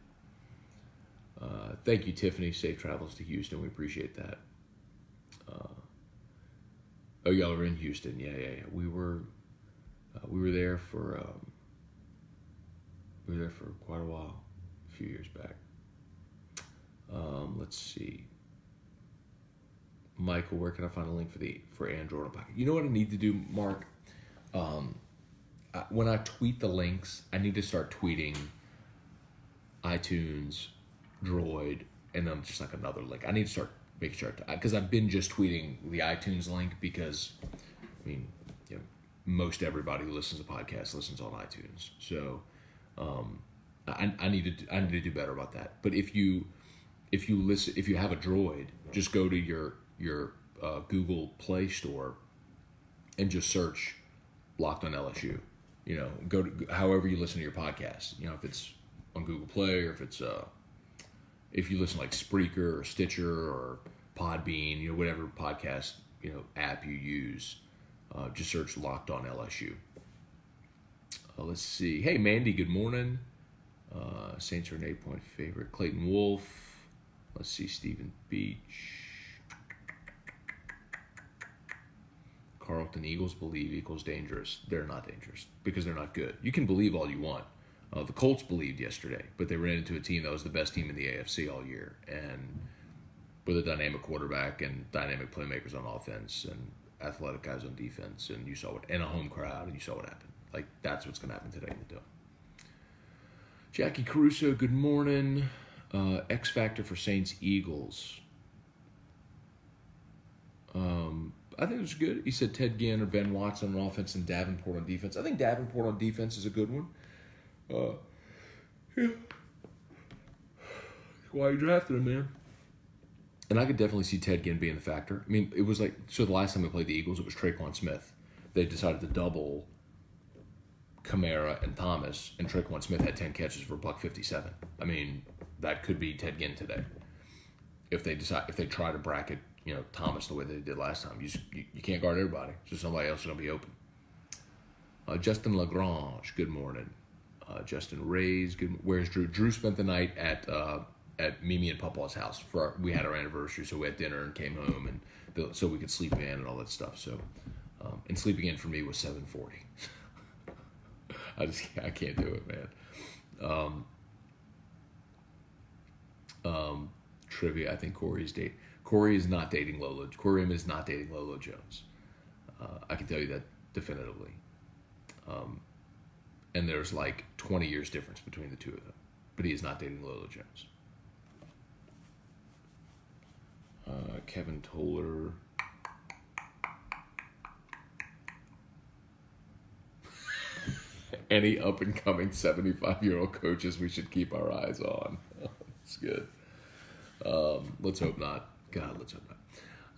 Thank you, Tiffany. Safe travels to Houston. We appreciate that. Oh, y'all are in Houston. Yeah. We were there for quite a while, a few years back. Let's see. Michael, where can I find a link for Android on Pocket? You know what I need to do, Mark? When I tweet the links, I need to start tweeting iTunes, Droid, and then just like another link. I need to start making sure, because I've been just tweeting the iTunes link because, most everybody who listens to podcasts listens on iTunes. So I need to do better about that. But if you have a Droid, Just go to your Google Play Store and just search Locked on LSU. You know, go to however you listen to your podcast. You know, if it's on Google Play or if you listen like Spreaker or Stitcher or Podbean, you know, whatever podcast, you know, app you use, just search Locked on LSU. Let's see. Hey, Mandy, good morning. Saints are an 8-point favorite. Clayton Wolf. Let's see. Stephen Beach. Carlton Eagles believe equals dangerous. They're not dangerous because they're not good. You can believe all you want. The Colts believed yesterday, but they ran into a team that was the best team in the AFC all year, and with a dynamic quarterback and dynamic playmakers on offense and athletic guys on defense, and you saw and a home crowd, and you saw what happened. Like, that's what's going to happen today in the Dome. Jackie Caruso, good morning. X Factor for Saints Eagles. I think it was good. He said Ted Ginn or Ben Watson on offense and Davenport on defense. I think Davenport on defense is a good one. Yeah. Why you drafted him, man? And I could definitely see Ted Ginn being the factor. I mean, it was like, so the last time we played the Eagles, it was Traquan Smith. They decided to double Kamara and Thomas, and Traquan Smith had 10 catches for $157. I mean, that could be Ted Ginn today. If they try to bracket, you know, Thomas the way they did last time. You can't guard everybody, so somebody else is going to be open. Justin Lagrange, good morning. Justin Reyes, good. Where's Drew? Drew spent the night at Mimi and Papa's house. We had our anniversary, so we had dinner and came home, and so we could sleep in and all that stuff. So, and sleeping in for me was 7:40. I can't do it, man. Trivia. I think Corey is not dating Lola. Corey Raymond is not dating Lola Jones. I can tell you that definitively. And there's like 20 years difference between the two of them. But he is not dating Lola Jones. Kevin Toller. Any up-and-coming 75-year-old coaches we should keep our eyes on. That's good. Let's hope not. God, let's hope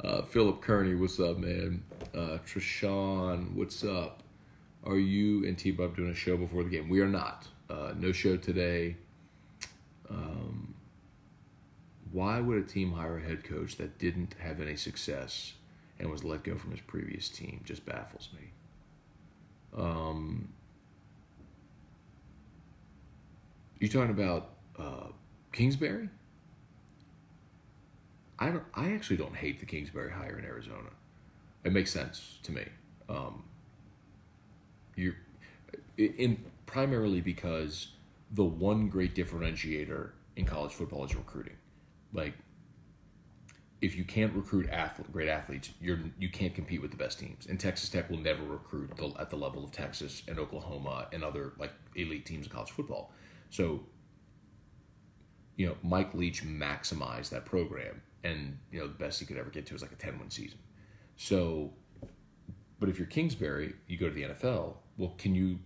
not. Philip Kearney, what's up, man? Trishawn, what's up? Are you and T-Bob doing a show before the game? We are not. No show today. Why would a team hire a head coach that didn't have any success and was let go from his previous team? Just baffles me. You talking about Kingsbury? I actually don't hate the Kingsbury hire in Arizona. It makes sense to me. Primarily because the one great differentiator in college football is recruiting. Like, if you can't recruit great athletes, you can't compete with the best teams. And Texas Tech will never recruit at the level of Texas and Oklahoma and other like elite teams in college football. So, you know, Mike Leach maximized that program, and you know the best he could ever get to was like a 10-win season. So, but if you're Kingsbury, you go to the NFL. Well, can you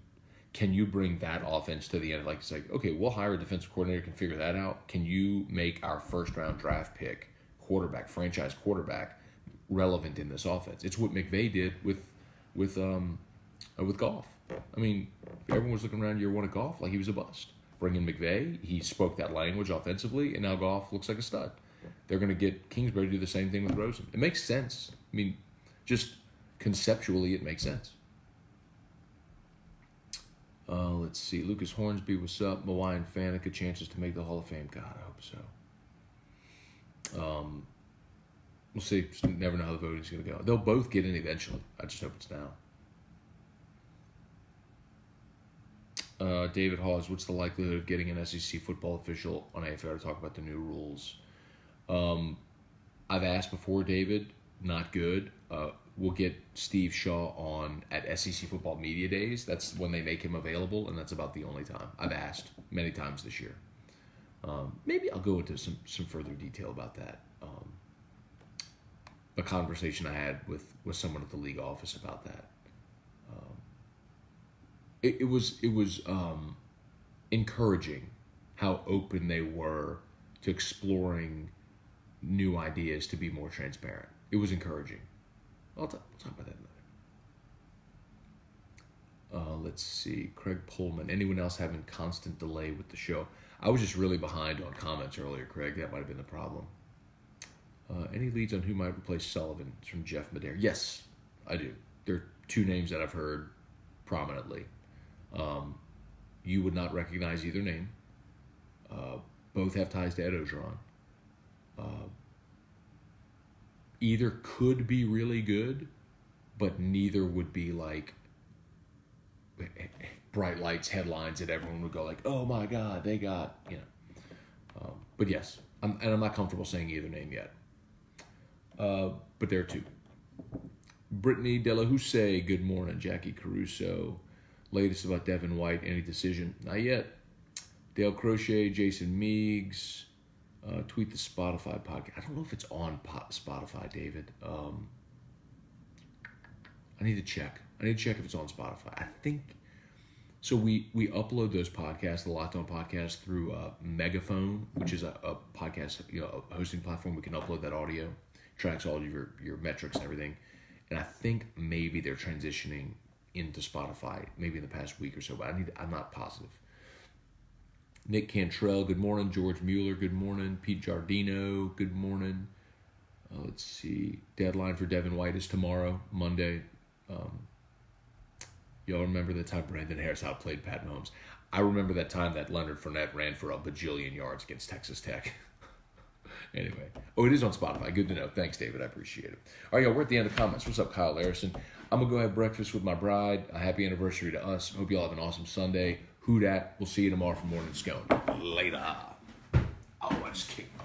bring that offense to the end? Like, it's like, okay, we'll hire a defensive coordinator, can figure that out. Can you make our first-round draft pick quarterback, franchise quarterback, relevant in this offense? It's what McVay did with Goff. I mean, everyone was looking around year one at Goff like he was a bust. Bring in McVay, he spoke that language offensively, and now Goff looks like a stud. They're going to get Kingsbury to do the same thing with Rosen. It makes sense. I mean, just conceptually, it makes sense. Let's see. Lucas Hornsby, what's up? Mawai and Faneca, chances to make the Hall of Fame. God, I hope so. We'll see. Just never know how the voting's going to go. They'll both get in eventually. I just hope it's now. David Hawes, what's the likelihood of getting an SEC football official on AFR to talk about the new rules? I've asked before, David. Not good. We'll get Steve Shaw on at SEC Football Media Days. That's when they make him available, and that's about the only time. I've asked many times this year. Maybe I'll go into some further detail about that. A conversation I had with someone at the league office about that. It was encouraging how open they were to exploring new ideas to be more transparent. It was encouraging. We'll talk about that in a minute. Let's see. Craig Pullman. Anyone else having constant delay with the show? I was just really behind on comments earlier, Craig. That might have been the problem. Any leads on who might replace Sullivan? It's from Jeff Madera. Yes, I do. There are two names that I've heard prominently. You would not recognize either name. Both have ties to Ed Ogeron. Either could be really good, but neither would be like bright lights, headlines that everyone would go like, oh my God, they got, But yes, I'm not comfortable saying either name yet. But there are two. Brittany Delahousse, good morning. Jackie Caruso, latest about Devin White, any decision? Not yet. Dale Crochet, Jason Meigs, tweet the Spotify podcast. I don't know if it's on Spotify, David. I need to check. If it's on Spotify. I think so. We upload those podcasts, the Locked On podcast, through Megaphone, which is a podcast, a hosting platform. We can upload that audio, tracks all of your metrics and everything. And I think maybe they're transitioning into Spotify, maybe in the past week or so. But I'm not positive. Nick Cantrell, good morning. George Mueller, good morning. Pete Giardino, good morning. Let's see. Deadline for Devin White is tomorrow, Monday. Y'all remember the time Brandon Harris outplayed Pat Mahomes? I remember that time that Leonard Fournette ran for a bajillion yards against Texas Tech. Anyway. Oh, it is on Spotify. Good to know. Thanks, David. I appreciate it. All right, y'all, we're at the end of comments. What's up, Kyle Larison? I'm going to go have breakfast with my bride. A happy anniversary to us. Hope y'all have an awesome Sunday. Who dat? We'll see you tomorrow for Morning Scone. Later. Oh, I just kicked